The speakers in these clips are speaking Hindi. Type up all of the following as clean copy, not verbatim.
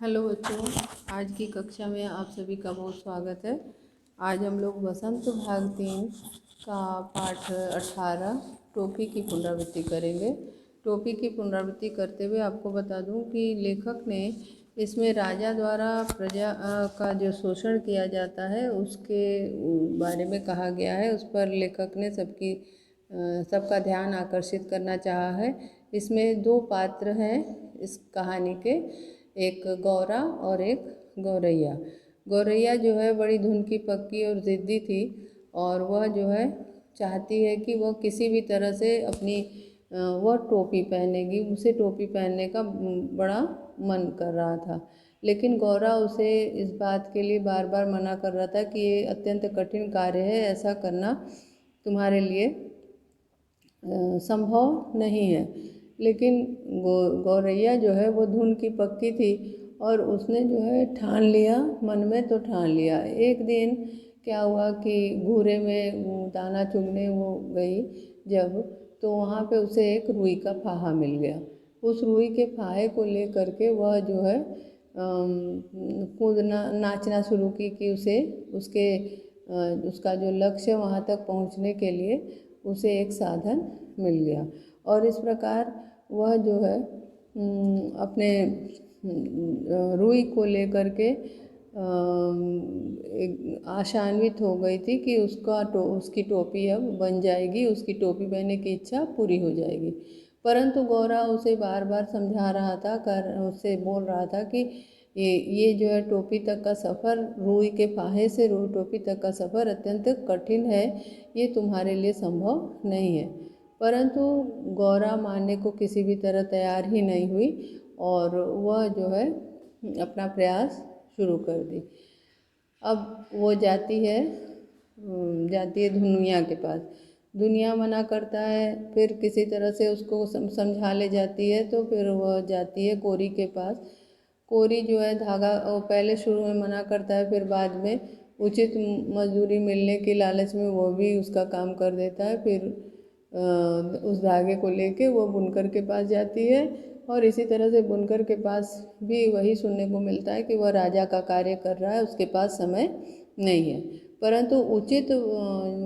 हेलो बच्चों, आज की कक्षा में आप सभी का बहुत स्वागत है। आज हम लोग वसंत भाग 3 का पाठ 18 टोपी की पुनरावृत्ति करेंगे। टोपी की पुनरावृत्ति करते हुए आपको बता दूं कि लेखक ने इसमें राजा द्वारा प्रजा का जो शोषण किया जाता है उसके बारे में कहा गया है। उस पर लेखक ने सबका ध्यान आकर्षित करना चाहा है। इसमें दो पात्र हैं इस कहानी के, एक गौरा और एक गौरैया। गौरैया जो है बड़ी धुन की पक्की और ज़िद्दी थी और वह जो है चाहती है कि वह किसी भी तरह से वह टोपी पहनेगी। उसे टोपी पहनने का बड़ा मन कर रहा था, लेकिन गौरा उसे इस बात के लिए बार बार मना कर रहा था कि ये अत्यंत कठिन कार्य है, ऐसा करना तुम्हारे लिए संभव नहीं है। लेकिन गौरैया जो है वो धुन की पक्की थी और उसने जो है ठान लिया, मन में तो ठान लिया। एक दिन क्या हुआ कि घूरे में दाना चुगने वो गई जब, तो वहाँ पे उसे एक रुई का फाहा मिल गया। उस रुई के फाहे को ले करके वह जो है कूदना नाचना शुरू की कि उसका जो लक्ष्य वहाँ तक पहुँचने के लिए उसे एक साधन मिल गया। और इस प्रकार वह जो है अपने रुई को लेकर के आशान्वित हो गई थी कि उसकी टोपी अब बन जाएगी, उसकी टोपी पहनने की इच्छा पूरी हो जाएगी। परंतु गौरा उसे बार बार समझा रहा था, उससे बोल रहा था कि ये जो है टोपी तक का सफ़र, रुई के फाहे से रुई टोपी तक का सफ़र अत्यंत कठिन है, ये तुम्हारे लिए संभव नहीं है। परंतु गौरा मानने को किसी भी तरह तैयार ही नहीं हुई और वह जो है अपना प्रयास शुरू कर दी। अब वो जाती है धुनिया के पास। दुनिया मना करता है, फिर किसी तरह से उसको समझा ले जाती है, तो फिर वह जाती है कोरी के पास। कोरी जो है धागा पहले शुरू में मना करता है, फिर बाद में उचित मजदूरी मिलने की लालच में वो भी उसका काम कर देता है। फिर उस धागे को लेके वो बुनकर के पास जाती है और इसी तरह से बुनकर के पास भी वही सुनने को मिलता है कि वह राजा का कार्य कर रहा है, उसके पास समय नहीं है। परंतु उचित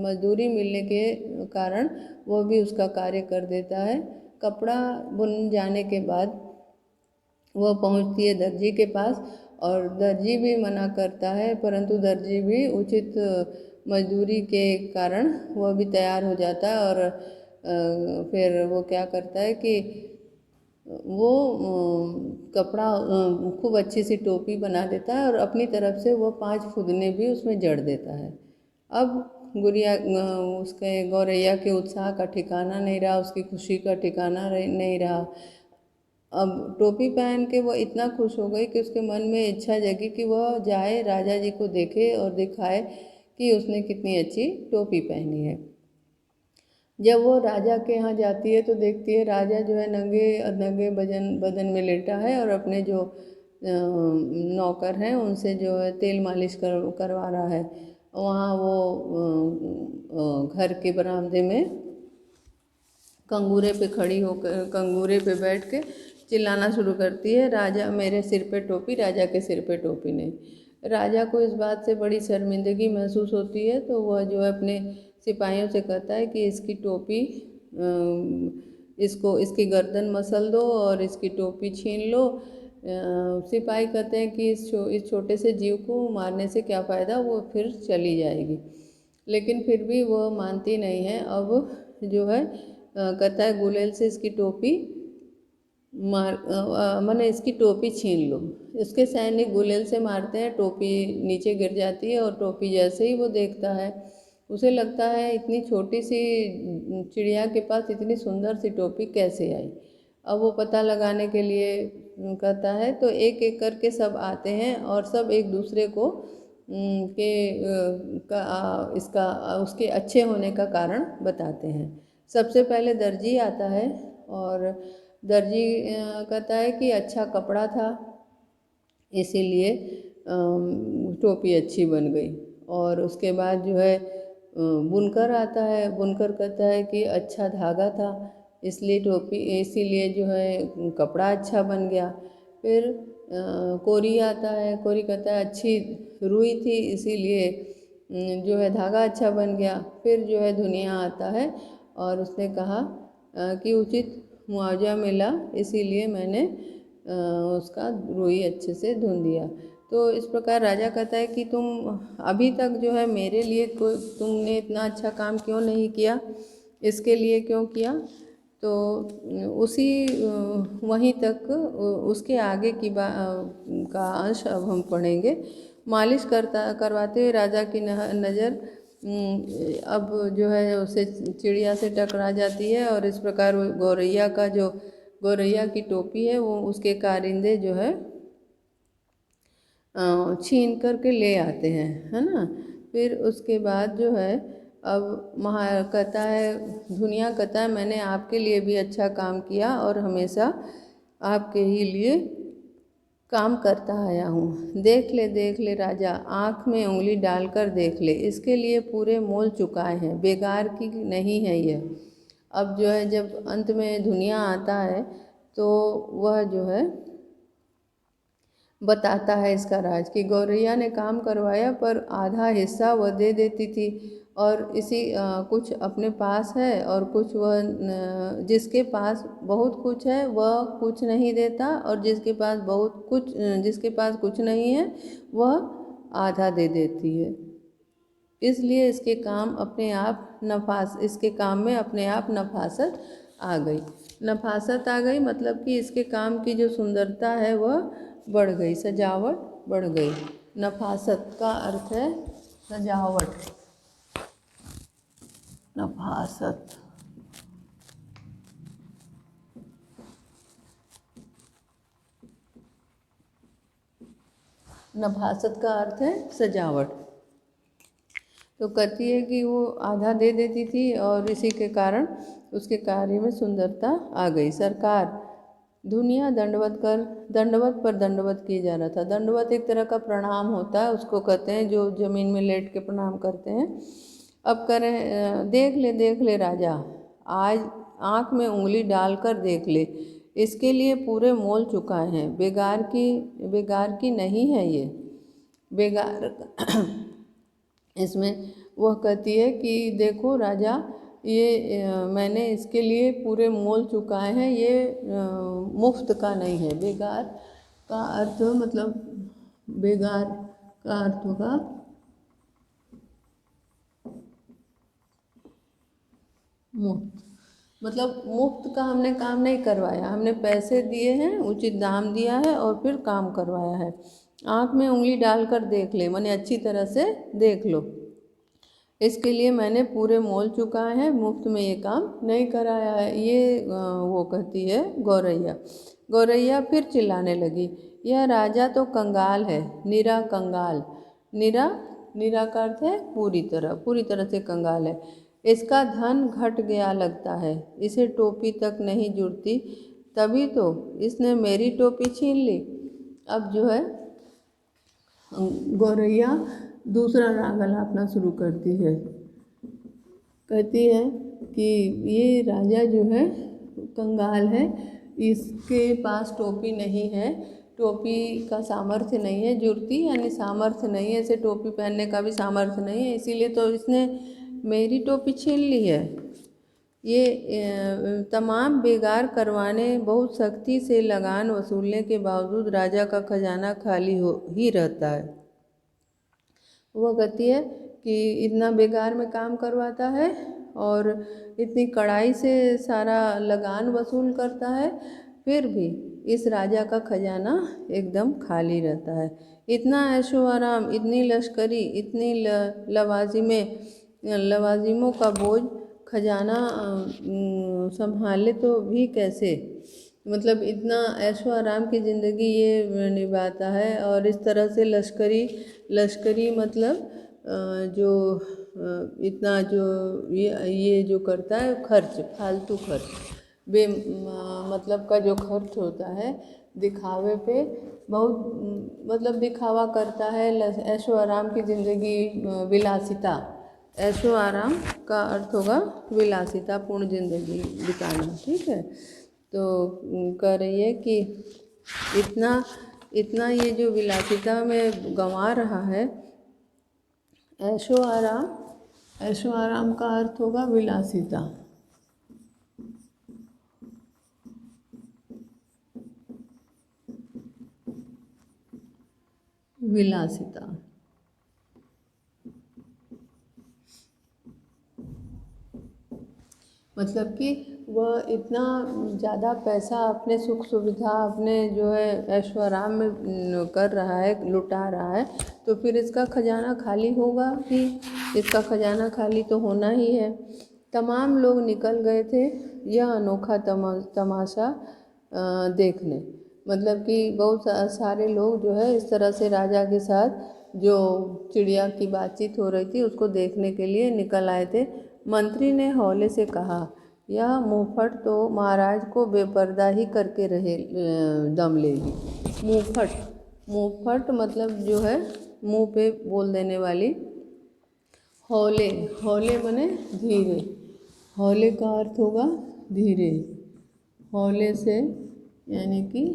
मजदूरी मिलने के कारण वह भी उसका कार्य कर देता है। कपड़ा बुन जाने के बाद वह पहुंचती है दर्जी के पास और दर्जी भी मना करता है, परंतु दर्जी भी उचित मजदूरी के कारण वह भी तैयार हो जाता है और फिर वो क्या करता है कि वो कपड़ा खूब अच्छी सी टोपी बना देता है और अपनी तरफ से वो 5 फुदने भी उसमें जड़ देता है। अब उसके गौरैया के उत्साह का ठिकाना नहीं रहा, उसकी खुशी का ठिकाना नहीं रहा। अब टोपी पहन के वो इतना खुश हो गई कि उसके मन में इच्छा जगी कि वह जाए राजा जी को देखे और दिखाए कि उसने कितनी अच्छी टोपी पहनी है। जब वो राजा के यहाँ जाती है तो देखती है राजा जो है नंगे नंगे बदन में लेटा है और अपने जो नौकर हैं उनसे जो है तेल मालिश करवा रहा है। वहाँ वो घर के बरामदे में कंगूरे पे खड़ी होकर कंगूरे पे बैठ के चिल्लाना शुरू करती है, राजा मेरे सिर पे टोपी, राजा के सिर पे टोपी नहीं। राजा को इस बात से बड़ी शर्मिंदगी महसूस होती है, तो वह जो है अपने सिपाहियों से कहता है कि इसकी टोपी इसकी गर्दन मसल दो और इसकी टोपी छीन लो। सिपाही कहते हैं कि इस छोटे से जीव को मारने से क्या फ़ायदा, वो फिर चली जाएगी। लेकिन फिर भी वह मानती नहीं है। अब जो है कहता है गुलेल से इसकी टोपी मैंने इसकी टोपी छीन लो। इसके सैनिक गुलेल से मारते हैं, टोपी नीचे गिर जाती है और टोपी जैसे ही वो देखता है उसे लगता है इतनी छोटी सी चिड़िया के पास इतनी सुंदर सी टोपी कैसे आई। अब वो पता लगाने के लिए कहता है, तो एक एक करके सब आते हैं और सब एक दूसरे को उसके अच्छे होने का कारण बताते हैं। सबसे पहले दर्जी आता है और दर्जी कहता है कि अच्छा कपड़ा था इसीलिए टोपी अच्छी बन गई। और उसके बाद जो है बुनकर आता है, बुनकर कहता है कि अच्छा धागा था इसीलिए जो है कपड़ा अच्छा बन गया। फिर कोरी आता है, कोरी कहता है अच्छी रुई थी इसीलिए जो है धागा अच्छा बन गया। फिर जो है धुनिया आता है और उसने कहा कि उचित मुआवजा मिला इसीलिए मैंने उसका रुई अच्छे से धुन दिया। तो इस प्रकार राजा कहता है कि तुम अभी तक जो है मेरे लिए कोई तुमने इतना अच्छा काम क्यों नहीं किया, इसके लिए क्यों किया। तो उसी वहीं तक उसके आगे की का अंश अब हम पढ़ेंगे। मालिश करवाते हुए राजा की नज़र अब जो है उसे चिड़िया से टकरा जाती है और इस प्रकार गौरैया की टोपी है वो उसके कारिंदे जो है छीन करके ले आते हैं, है ना। फिर उसके बाद जो है अब कहता है दुनिया कहता है मैंने आपके लिए भी अच्छा काम किया और हमेशा आपके ही लिए काम करता आया हूँ। देख ले राजा, आँख में उंगली डालकर देख ले, इसके लिए पूरे मोल चुकाए हैं, बेकार की नहीं है यह। अब जो है जब अंत में दुनिया आता है तो वह जो है बताता है इसका राज कि गौरैया ने काम करवाया पर आधा हिस्सा वह दे देती थी और इसी कुछ अपने पास है और कुछ वह जिसके पास बहुत कुछ है वह कुछ नहीं देता और जिसके पास कुछ नहीं है वह आधा दे देती है। इसलिए इसके काम में अपने आप नफासत आ गई। नफासत आ गई मतलब कि इसके काम की जो सुंदरता है वह बढ़ गई, सजावट बढ़ गई। नफासत का अर्थ है सजावट। नफासत नफासत का अर्थ है सजावट। तो कहती है कि वो आधा दे देती थी और इसी के कारण उसके कार्य में सुंदरता आ गई। सरकार, दुनिया दंडवत पर दंडवत किए जा रहा था। दंडवत एक तरह का प्रणाम होता है, उसको कहते हैं जो जमीन में लेट के प्रणाम करते हैं। अब करें देख ले राजा, आज आँख में उंगली डालकर देख ले, इसके लिए पूरे मोल चुकाए हैं, बेगार की नहीं है ये। बेगार इसमें वह कहती है कि देखो राजा, ये मैंने इसके लिए पूरे मोल चुकाए हैं, ये मुफ्त का नहीं है। बेगार का अर्थ मतलब बेगार का अर्थ होगा मुफ्त, मतलब मुफ्त का हमने काम नहीं करवाया, हमने पैसे दिए हैं, उचित दाम दिया है और फिर काम करवाया है। आँख में उंगली डालकर देख ले, माने अच्छी तरह से देख लो, इसके लिए मैंने पूरे मोल चुकाए हैं, मुफ्त में ये काम नहीं कराया है। ये वो कहती है गौरैया। गौरैया फिर चिल्लाने लगी, यह राजा तो कंगाल है, निरा कंगाल। निरा का अर्थ है पूरी तरह से कंगाल है। इसका धन घट गया लगता है, इसे टोपी तक नहीं जुड़ती, तभी तो इसने मेरी टोपी छीन ली। अब जो है गौरैया दूसरा राग अलापना शुरू करती है। कहती है कि ये राजा जो है कंगाल है, इसके पास टोपी नहीं है, टोपी का सामर्थ्य नहीं है, जुर्ती यानी सामर्थ्य नहीं है, इसे टोपी पहनने का भी सामर्थ्य नहीं है, इसीलिए तो इसने मेरी टोपी छीन ली है। ये तमाम बेगार करवाने, बहुत सख्ती से लगान वसूलने के बावजूद राजा का खजाना खाली ही रहता है। वो कहती है कि इतना बेगार में काम करवाता है और इतनी कड़ाई से सारा लगान वसूल करता है, फिर भी इस राजा का खजाना एकदम खाली रहता है। इतना ऐशो आराम, इतनी लश्करी, इतनी लवाजिमों का बोझ खजाना संभाले तो भी कैसे, मतलब इतना ऐशो आराम की ज़िंदगी ये निभाता है और इस तरह से लश्करी मतलब जो इतना जो ये जो करता है खर्च, फालतू खर्च, मतलब का जो खर्च होता है दिखावे पे, बहुत मतलब दिखावा करता है। ऐशो आराम की ज़िंदगी, विलासिता, ऐशो आराम का अर्थ होगा विलासिता, पूर्ण ज़िंदगी बिताना, ठीक है। तो कह रही है कि इतना इतना ये जो विलासिता में गंवा रहा है। ऐशो आराम का अर्थ होगा विलासिता। विलासिता मतलब कि वह इतना ज़्यादा पैसा अपने सुख सुविधा अपने जो है ऐशो आराम में कर रहा है, लुटा रहा है, तो फिर इसका खजाना खाली होगा ही। इसका खजाना खाली तो होना ही है। तमाम लोग निकल गए थे यह अनोखा तमाशा देखने। मतलब कि बहुत सारे लोग जो है इस तरह से राजा के साथ जो चिड़िया की बातचीत हो रही थी उसको देखने के लिए निकल आए थे। मंत्री ने हौले से कहा, यह मुंहफट तो महाराज को बेपर्दा ही करके रहे दम लेगी। मुंहफट मतलब जो है मुंह पे बोल देने वाली। हौले हौले मने धीरे। हौले का अर्थ होगा धीरे। हौले से यानी कि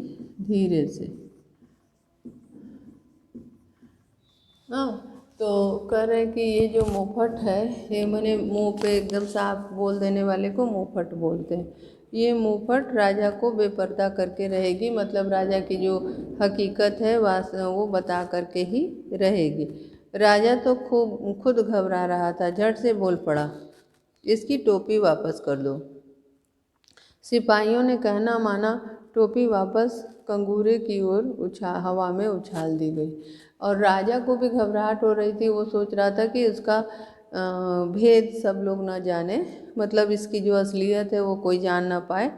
धीरे से। हाँ, तो कह रहे हैं कि ये जो मुंहफट है ये मने मुंह पे एकदम साफ बोल देने वाले को मुंहफट बोलते हैं। ये मुंहफट राजा को बेपर्दा करके रहेगी, मतलब राजा की जो हकीकत है वो बता करके ही रहेगी। राजा तो खुद घबरा रहा था, झट से बोल पड़ा, इसकी टोपी वापस कर दो। सिपाहियों ने कहना माना, टोपी वापस कंगूरे की ओर हवा में उछाल दी गई। और राजा को भी घबराहट हो रही थी। वो सोच रहा था कि उसका भेद सब लोग ना जाने, मतलब इसकी जो असलियत है वो कोई जान ना पाए।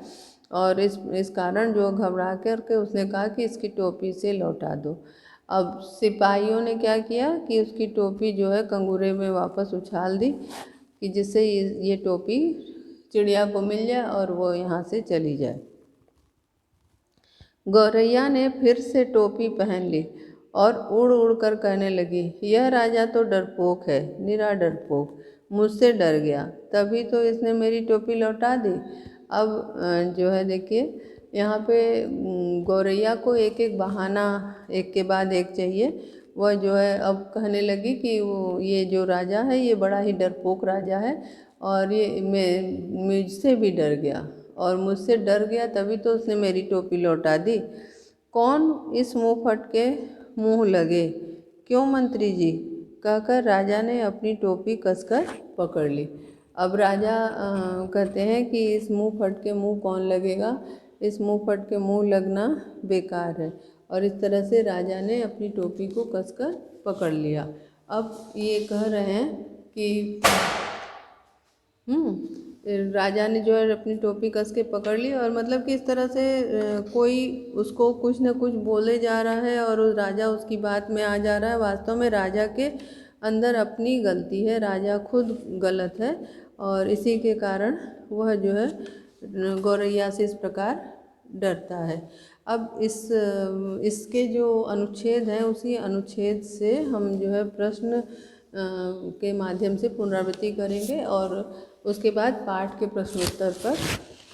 और इस कारण जो घबरा करके उसने कहा कि इसकी टोपी से लौटा दो। अब सिपाहियों ने क्या किया कि उसकी टोपी जो है कंगूरे में वापस उछाल दी कि जिससे ये टोपी चिड़िया को मिल जाए और वो यहाँ से चली जाए। गौरैया ने फिर से टोपी पहन ली और उड़ उड़ कर कहने लगी, यह राजा तो डरपोक है, निरा डरपोक, मुझसे डर गया, तभी तो इसने मेरी टोपी लौटा दी। अब जो है देखिए यहाँ पे गौरैया को एक एक बहाना एक के बाद एक चाहिए। वह जो है अब कहने लगी कि ये जो राजा है ये बड़ा ही डरपोक राजा है और ये मुझसे भी डर गया, और मुझसे डर गया तभी तो उसने मेरी टोपी लौटा दी। कौन इस मुँह फटके मुँह लगे, क्यों मंत्री जी, कहकर राजा ने अपनी टोपी कसकर पकड़ ली। अब राजा कहते हैं कि इस मुँह फटके मुँह कौन लगेगा, इस मुँह फटके मुँह लगना बेकार है। और इस तरह से राजा ने अपनी टोपी को कसकर पकड़ लिया। अब ये कह रहे हैं कि राजा ने जो है अपनी टोपी कस के पकड़ ली, और मतलब कि इस तरह से कोई उसको कुछ न कुछ बोले जा रहा है और उस राजा उसकी बात में आ जा रहा है। वास्तव में राजा के अंदर अपनी गलती है, राजा खुद गलत है और इसी के कारण वह जो है गौरैया से इस प्रकार डरता है। अब इसके जो अनुच्छेद हैं उसी अनुच्छेद से हम जो है प्रश्न के माध्यम से पुनरावृत्ति करेंगे और उसके बाद पाठ के प्रश्नोत्तर पर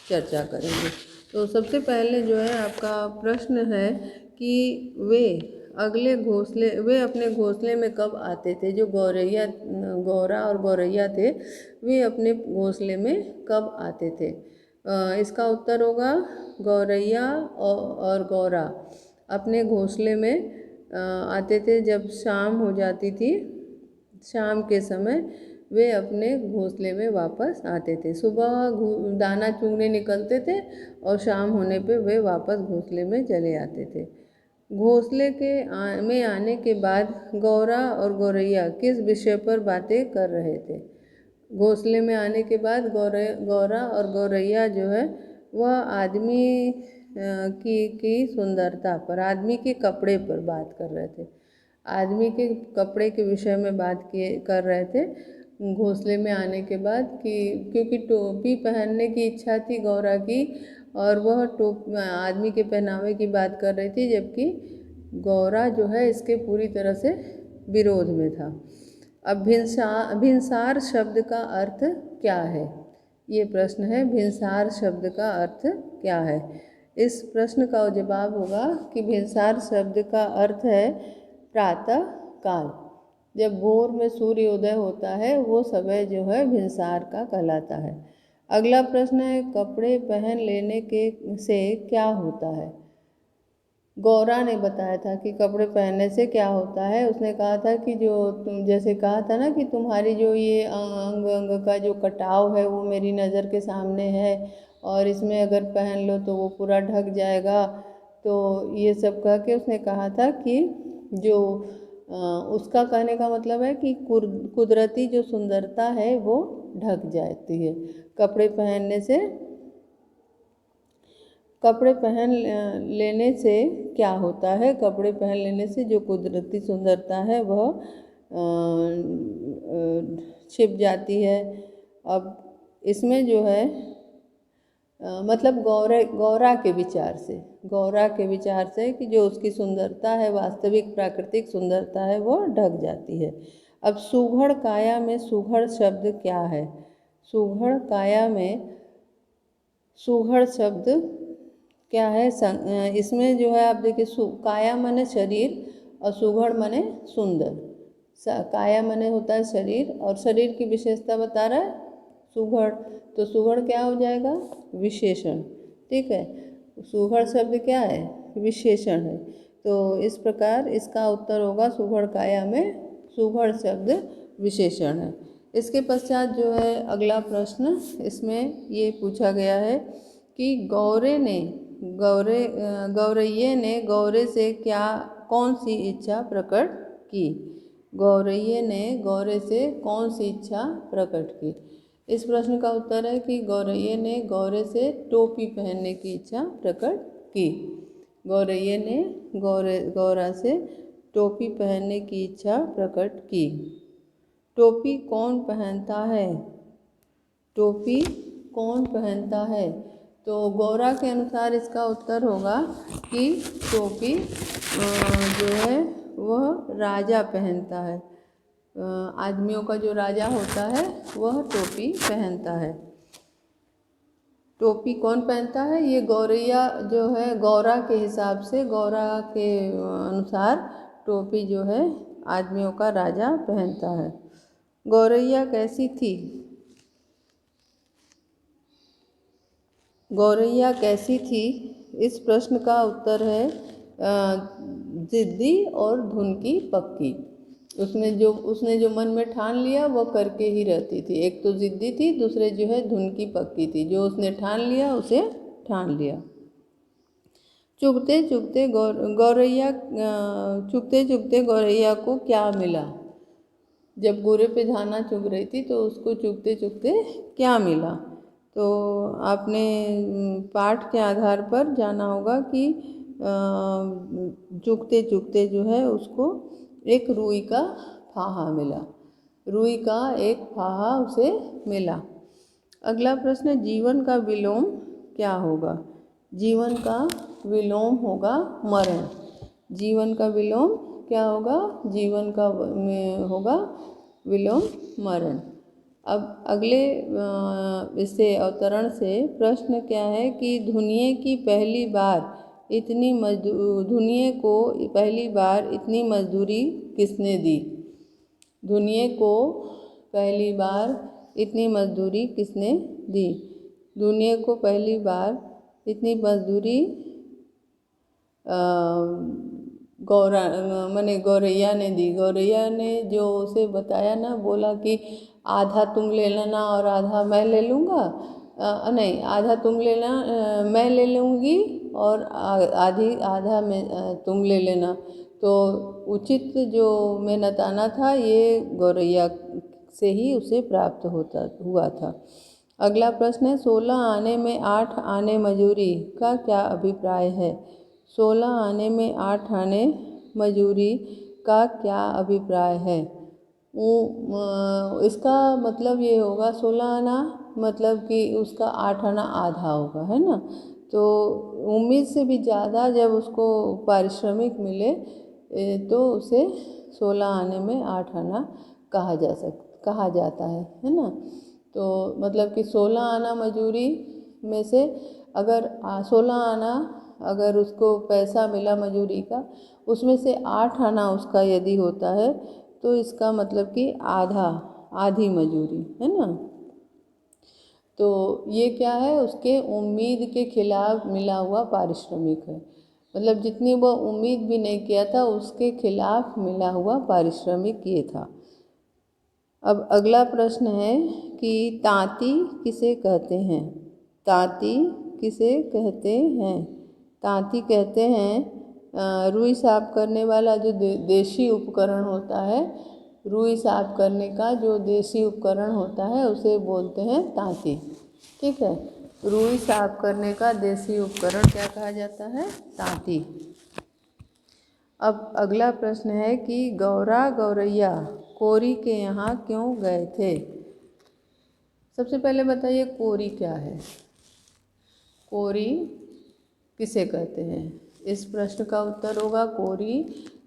चर्चा करेंगे। तो सबसे पहले जो है आपका प्रश्न है कि वे अपने घोंसले में कब आते थे। जो गौरा और गौरैया थे वे अपने घोंसले में कब आते थे। इसका उत्तर होगा गौरैया और गौरा अपने घोंसले में आते थे जब शाम हो जाती थी। शाम के समय वे अपने घोंसले में वापस आते थे। सुबह दाना चुगने निकलते थे और शाम होने पे वे वापस घोंसले में चले आते थे। घोंसले में आने के बाद गौरा और गौरैया किस विषय पर बातें कर रहे थे। घोंसले में आने के बाद गौरा और गौरैया जो है वह आदमी की सुंदरता पर, आदमी के कपड़े पर बात कर रहे थे। आदमी के कपड़े के विषय में बात कर रहे थे घोंसले में आने के बाद, कि क्योंकि टोपी पहनने की इच्छा थी गौरा की और वह आदमी के पहनावे की बात कर रही थी, जबकि गौरा जो है इसके पूरी तरह से विरोध में था। अब भिनसार शब्द का अर्थ क्या है, ये प्रश्न है। भिनसार शब्द का अर्थ क्या है। इस प्रश्न का जवाब होगा कि भिनसार शब्द का अर्थ है प्रातः काल। जब भोर में सूर्योदय होता है वो समय जो है भिनसार का कहलाता है। अगला प्रश्न है कपड़े पहन लेने के से क्या होता है। गौरा ने बताया था कि कपड़े पहनने से क्या होता है। उसने कहा था कि जो तुम जैसे कहा था ना कि तुम्हारी जो ये अंग अंग का जो कटाव है वो मेरी नज़र के सामने है और इसमें अगर पहन लो तो वो पूरा ढक जाएगा। तो ये सब कह के उसने कहा था कि जो उसका कहने का मतलब है कि कुदरती जो सुंदरता है वो ढक जाती है। कपड़े पहनने से कपड़े पहन लेने से क्या होता है। कपड़े पहन लेने से जो कुदरती सुंदरता है वह छिप जाती है। अब इसमें जो है मतलब गौरा के विचार से कि जो उसकी सुंदरता है वास्तविक प्राकृतिक सुंदरता है वो ढक जाती है। अब सुघड़ काया में सुघड़ शब्द क्या है। सुघड़ काया में सुघड़ शब्द क्या है। इसमें जो है आप देखिए काया माने शरीर और सुघड़ माने सुंदर। काया माने होता है शरीर और शरीर की विशेषता बता रहा है सुघड़। तो सुघड़ क्या हो जाएगा विशेषण। ठीक है, सुघड़ शब्द क्या है विशेषण है। तो इस प्रकार इसका उत्तर होगा सुघड़ काया में सुघड़ शब्द विशेषण है। इसके पश्चात जो है अगला प्रश्न इसमें ये पूछा गया है कि गौरैये ने गौरे से कौन सी इच्छा प्रकट की। गौरैये ने गौरे से कौन सी इच्छा प्रकट की। इस प्रश्न का उत्तर है कि गौरैये ने गौरे से टोपी पहनने की इच्छा प्रकट की। गौरैये ने गौरा से टोपी पहनने की इच्छा प्रकट की। टोपी कौन पहनता है। टोपी कौन पहनता है। तो गौरा के अनुसार इसका उत्तर होगा कि टोपी जो है वह राजा पहनता है। आदमियों का जो राजा होता है वह टोपी पहनता है। टोपी कौन पहनता है ये गौरैया जो है गौरा के हिसाब से गौरा के अनुसार टोपी जो है आदमियों का राजा पहनता है। गौरैया कैसी थी। गौरैया कैसी थी। इस प्रश्न का उत्तर है जिद्दी और धुन की पक्की। उसने जो मन में ठान लिया वो करके ही रहती थी। एक तो जिद्दी थी, दूसरे जो है धुन की पक्की थी। जो उसने ठान लिया उसे ठान लिया। चुगते चुगते गौरैया को क्या मिला। जब गोरे पे धाना चुग रही थी तो उसको चुगते चुगते क्या मिला। तो आपने पाठ के आधार पर जाना होगा कि चुगते चुगते जो है उसको एक रुई का फाहा मिला। रुई का एक फाहा उसे मिला। अगला प्रश्न जीवन का विलोम क्या होगा। जीवन का विलोम होगा मरण। जीवन का विलोम क्या होगा। जीवन का होगा विलोम मरण। अब अगले इससे अवतरण से प्रश्न क्या है कि दुनिया को पहली बार इतनी मजदूरी किसने दी। दुनिया को पहली बार इतनी मजदूरी किसने दी। दुनिया को पहली बार इतनी मजदूरी गौरैया ने दी। गौरैया ने जो उसे बताया ना, बोला कि आधा तुम ले लेना और आधा मैं ले लूँगा। नहीं, आधा तुम लेना मैं ले लूँगी और आधा मैं तुम ले लेना। तो उचित जो मेहनताना था ये गौरैया से ही उसे प्राप्त हुआ था। अगला प्रश्न है 16 आने में 8 आने मजूरी का क्या अभिप्राय है। 16 आने में 8 आने मजूरी का क्या अभिप्राय है। इसका मतलब ये होगा 16 आना मतलब कि उसका 8 आना आधा होगा, है ना। तो उम्मीद से भी ज़्यादा जब उसको पारिश्रमिक मिले तो उसे 16 आने में 8 आना कहा जाता है ना। तो मतलब कि 16 आना मजूरी में से अगर 16 आना अगर उसको पैसा मिला मजूरी का, उसमें से 8 आना उसका यदि होता है तो इसका मतलब कि आधी मजूरी है ना। तो ये क्या है, उसके उम्मीद के खिलाफ मिला हुआ पारिश्रमिक है। मतलब जितनी वो उम्मीद भी नहीं किया था उसके खिलाफ मिला हुआ पारिश्रमिक ये था। अब अगला प्रश्न है कि तांती किसे कहते हैं। तांती किसे कहते हैं। तांती कहते हैं रुई साफ करने वाला जो देशी उपकरण होता है, रुई साफ करने का जो देशी उपकरण होता है उसे बोलते हैं तांती। ठीक है, रुई साफ करने का देशी उपकरण क्या कहा जाता है, तांती। अब अगला प्रश्न है कि गौरा गौरैया कोरी के यहाँ क्यों गए थे। सबसे पहले बताइए कोरी क्या है, कोरी किसे कहते हैं। इस प्रश्न का उत्तर होगा कोरी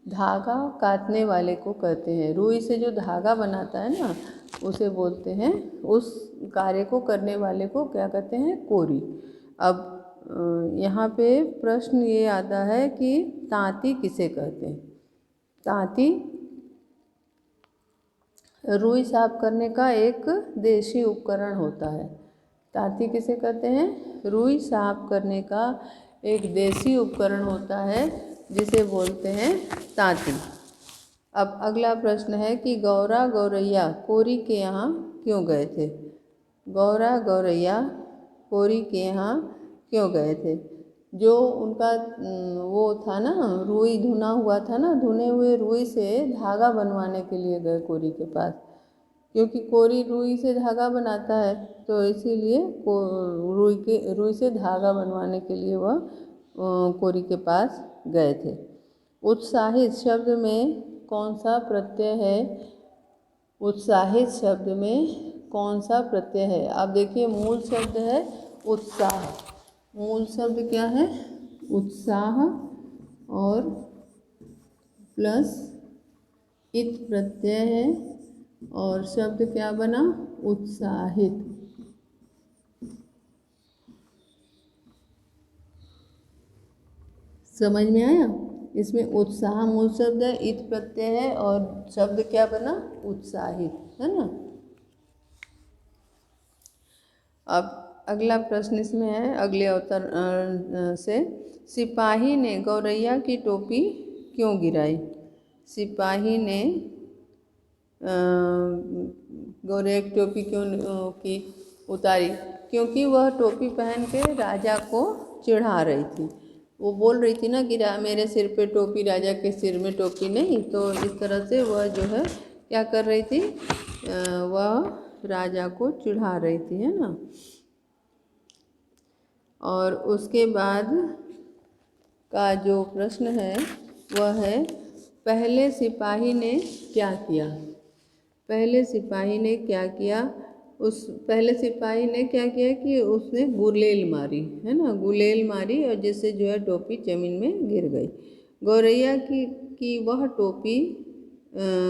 धागा काटने वाले को कहते हैं। रुई से जो धागा बनाता है ना उसे बोलते हैं, उस कार्य को करने वाले को क्या कहते हैं, कोरी। अब यहाँ पे प्रश्न ये आता है कि तांती किसे कहते हैं। तांती रुई साफ करने का एक देशी उपकरण होता है। तांती किसे कहते हैं, रुई साफ करने का एक देशी उपकरण होता है जिसे बोलते हैं तांती। अब अगला प्रश्न है कि गौरा गौरैया कोरी के यहाँ क्यों गए थे। गौरा गौरैया कोरी के यहाँ क्यों गए थे। जो उनका वो था ना, रुई धुना हुआ था ना, धुने हुए रुई से धागा बनवाने के लिए गए कोरी के पास, क्योंकि कोरी रुई से धागा बनाता है तो इसीलिए रुई से धागा बनवाने के लिए वह कोरी के पास गए थे। उत्साहित शब्द में कौन सा प्रत्यय है। उत्साहित शब्द में कौन सा प्रत्यय है। आप देखिए मूल शब्द है उत्साह, मूल शब्द क्या है, उत्साह, और प्लस इत प्रत्यय है और शब्द क्या बना, उत्साहित। समझ में आया। इसमें उत्साह मूल शब्द है, इत प्रत्यय है और शब्द क्या बना, उत्साहित, है ना। अब अगला प्रश्न इसमें है अगले अवतर से, सिपाही ने गौरैया की टोपी क्यों गिराई। सिपाही ने गौरैया की टोपी क्यों की उतारी, क्योंकि वह टोपी पहन के राजा को चिढ़ा रही थी। वो बोल रही थी ना कि मेरे सिर पे टोपी, राजा के सिर में टोपी नहीं। तो इस तरह से वह जो है क्या कर रही थी, वह राजा को चिढ़ा रही थी, है ना। और उसके बाद का जो प्रश्न है वह है पहले सिपाही ने क्या किया। पहले सिपाही ने क्या किया, उस पहले सिपाही ने क्या किया कि उसने गुलेल मारी, है ना, गुलेल मारी और जिससे जो है टोपी जमीन में गिर गई। गौरैया की वह टोपी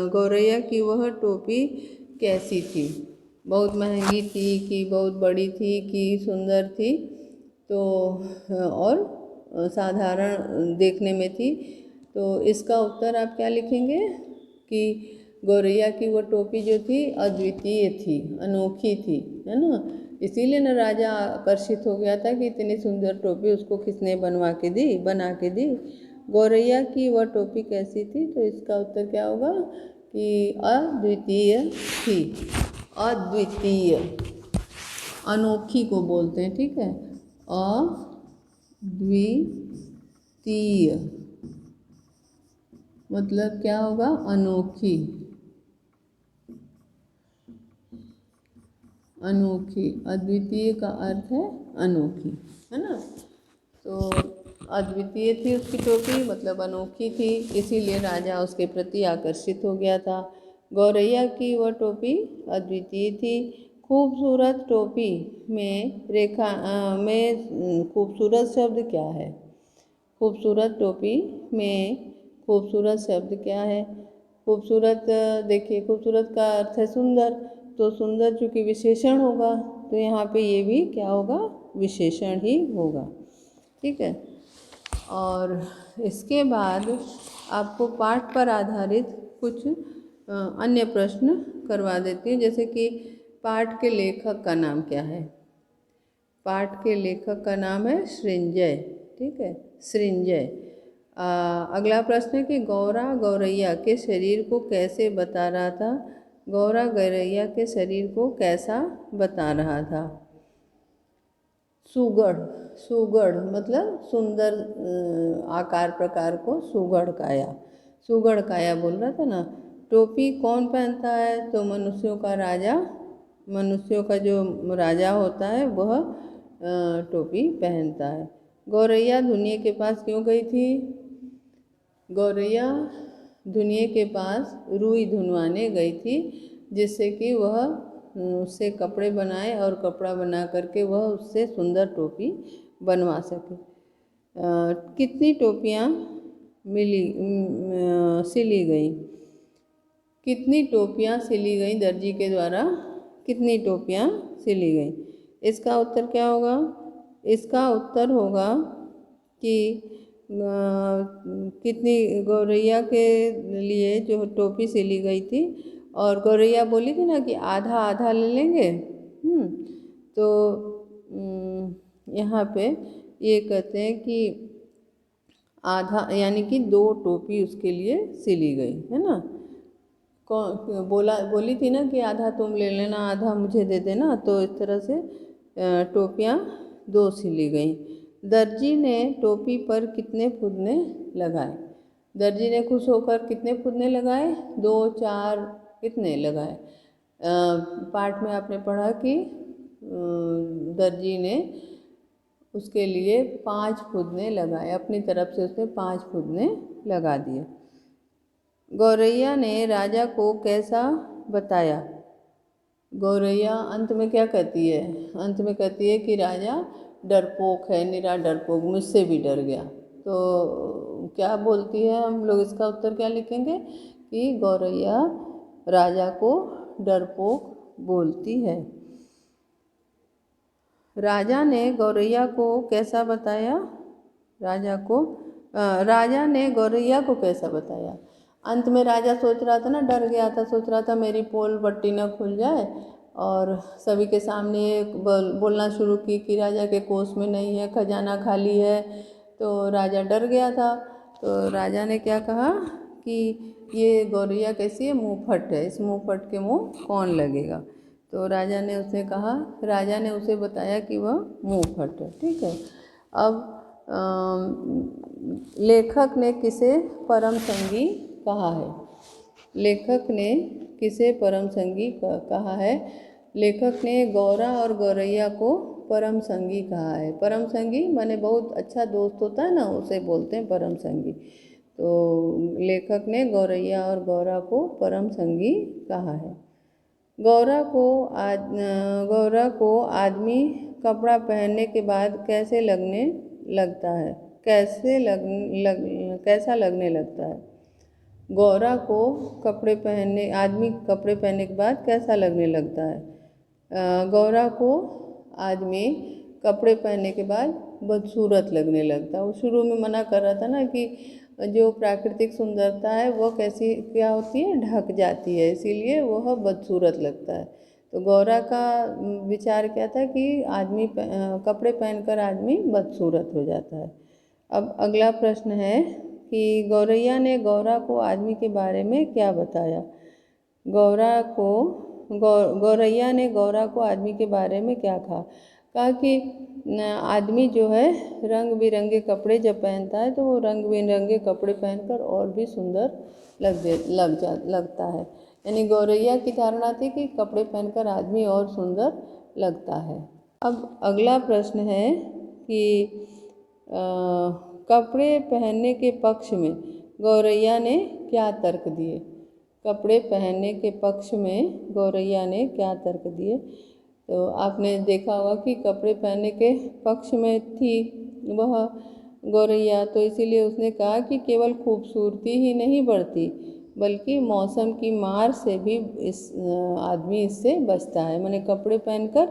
गौरैया की वह टोपी कैसी थी, बहुत महंगी थी कि बहुत बड़ी थी कि सुंदर थी, तो और साधारण देखने में थी। तो इसका उत्तर आप क्या लिखेंगे कि गौरैया की वो टोपी जो थी अद्वितीय थी, अनोखी थी, है ना। इसीलिए न राजा आकर्षित हो गया था कि इतनी सुंदर टोपी उसको किसने बना के दी। गौरैया की वह टोपी कैसी थी, तो इसका उत्तर क्या होगा कि अद्वितीय थी। अद्वितीय, अनोखी को बोलते हैं, ठीक है, अद्वितीय मतलब क्या होगा, अनोखी। अनोखी, अद्वितीय का अर्थ है अनोखी, है ना। तो अद्वितीय थी उसकी टोपी, मतलब अनोखी थी, इसीलिए राजा उसके प्रति आकर्षित हो गया था। गौरैया की वह टोपी अद्वितीय थी। खूबसूरत टोपी में खूबसूरत शब्द क्या है। खूबसूरत टोपी में खूबसूरत शब्द क्या है। खूबसूरत, देखिए खूबसूरत का अर्थ है सुंदर, तो सुंदर चूँकि विशेषण होगा तो यहाँ पे ये भी क्या होगा, विशेषण ही होगा। ठीक है। और इसके बाद आपको पाठ पर आधारित कुछ अन्य प्रश्न करवा देती हूँ, जैसे कि पाठ के लेखक का नाम क्या है। पाठ के लेखक का नाम है सृंजय। ठीक है, सृंजय। अगला प्रश्न है कि गौरा गौरैया के शरीर को कैसे बता रहा था। गौरा गौरैया के शरीर को कैसा बता रहा था। सुगढ़, सुगढ़ मतलब सुंदर आकार प्रकार को सुगढ़ काया, सुगढ़ काया बोल रहा था ना। टोपी कौन पहनता है, तो मनुष्यों का राजा, मनुष्यों का जो राजा होता है वह टोपी पहनता है। गौरैया धुनिया के पास क्यों गई थी। गौरैया धुनिया के पास रुई धुनवाने गई थी, जिससे कि वह उससे कपड़े बनाए और कपड़ा बना करके वह उससे सुंदर टोपी बनवा सके। कितनी टोपियाँ सिली गई। कितनी टोपियाँ सिली गई दर्जी के द्वारा, कितनी टोपियाँ सिली गई। इसका उत्तर क्या होगा। इसका उत्तर होगा कि कितनी गौरैया के लिए जो टोपी सिली गई थी, और गौरैया बोली थी ना कि आधा आधा ले लेंगे। तो यहाँ पे ये कहते हैं कि आधा यानी कि 2 टोपी उसके लिए सिली गई है ना। बोली थी ना कि आधा तुम ले लेना आधा मुझे दे देना, तो इस तरह से टोपियाँ 2 सिली गई। दर्जी ने टोपी पर कितने फुदने लगाए। दर्जी ने खुश होकर कितने फुदने लगाए, 2 4 कितने लगाए। पाठ में आपने पढ़ा कि दर्जी ने उसके लिए 5 फुदने लगाए, अपनी तरफ से उसने 5 फुदने लगा दिए। गौरैया ने राजा को कैसा बताया। गौरैया अंत में क्या कहती है, अंत में कहती है कि राजा डरपोक है, निरा डरपोक, मुझसे भी डर गया। तो क्या बोलती है, हम लोग इसका उत्तर क्या लिखेंगे कि गौरैया राजा को डरपोक बोलती है। राजा ने गौरैया को कैसा बताया। राजा ने गौरैया को कैसा बताया। अंत में राजा सोच रहा था ना, डर गया था, सोच रहा था मेरी पोल बट्टी न खुल जाए, और सभी के सामने बोलना शुरू की कि राजा के कोष में नहीं है, खजाना खाली है। तो राजा डर गया था। तो राजा ने क्या कहा कि ये गौरैया कैसी है, मुँहफट है, इस मुँहफट के मुँह कौन लगेगा। तो राजा ने उसे बताया कि वह मुँहफट है। ठीक है। अब लेखक ने किसे परम संगी कहा है। लेखक ने किसे परम संगी कहा है। लेखक ने गौरा और गौरैया को परम संगी कहा है। परम संगी माने बहुत अच्छा दोस्त होता है ना, उसे बोलते हैं परम संगी। तो लेखक ने गौरैया और गौरा को परम संगी कहा है। गौरा को आदमी कपड़ा पहनने के बाद कैसा लगने लगता है। कैसा लगने लगता है। गौरा को आदमी कपड़े पहनने के बाद कैसा लगने लगता है। गौरा को आदमी कपड़े पहनने के बाद बदसूरत लगने लगता है। वो शुरू में मना कर रहा था ना कि जो प्राकृतिक सुंदरता है वो क्या होती है, ढक जाती है, इसीलिए वह बदसूरत लगता है। तो गौरा का विचार क्या था कि कपड़े पहनकर आदमी बदसूरत हो जाता है। अब अगला प्रश्न है कि गौरैया ने गौरा को आदमी के बारे में क्या बताया। गौरैया ने गौरा को आदमी के बारे में क्या कहा कि आदमी जो है रंग बिरंगे कपड़े जब पहनता है तो वो रंग बिरंगे कपड़े पहनकर और भी सुंदर लगता है। यानी गौरैया की धारणा थी कि कपड़े पहनकर आदमी और सुंदर लगता है। अब अगला प्रश्न है कि कपड़े पहनने के पक्ष में गौरैया ने क्या तर्क दिए। कपड़े पहनने के पक्ष में गौरैया ने क्या तर्क दिए। तो आपने देखा होगा कि कपड़े पहनने के पक्ष में थी वह गौरैया, तो इसीलिए उसने कहा कि केवल खूबसूरती ही नहीं बढ़ती बल्कि मौसम की मार से भी आदमी इससे बचता है। माने कपड़े पहनकर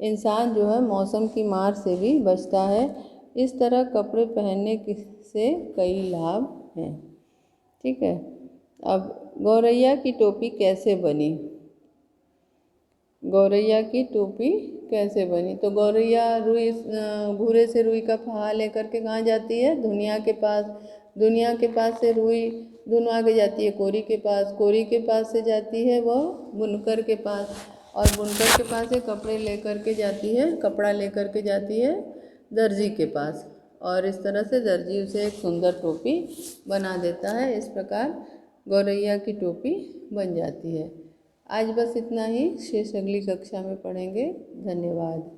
इंसान जो है मौसम की मार से भी बचता है। इस तरह कपड़े पहनने से कई लाभ हैं। ठीक है। अब गौरैया की टोपी कैसे बनी? गौरैया की टोपी कैसे बनी? तो गौरैया रुई घूरे से रुई का फहा लेकर के कहाँ जाती है? दुनिया के पास। दुनिया के पास से रुई धुनवा के जाती है कोरी के पास। कोरी के पास से जाती है वह बुनकर के पास, और बुनकर के पास से कपड़े लेकर के जाती है, कपड़ा लेकर के जाती है दर्जी के पास, और इस तरह से दर्जी उसे एक सुंदर टोपी बना देता है। इस प्रकार गौरैया की टोपी बन जाती है। आज बस इतना ही, शेष अगली कक्षा में पढ़ेंगे। धन्यवाद।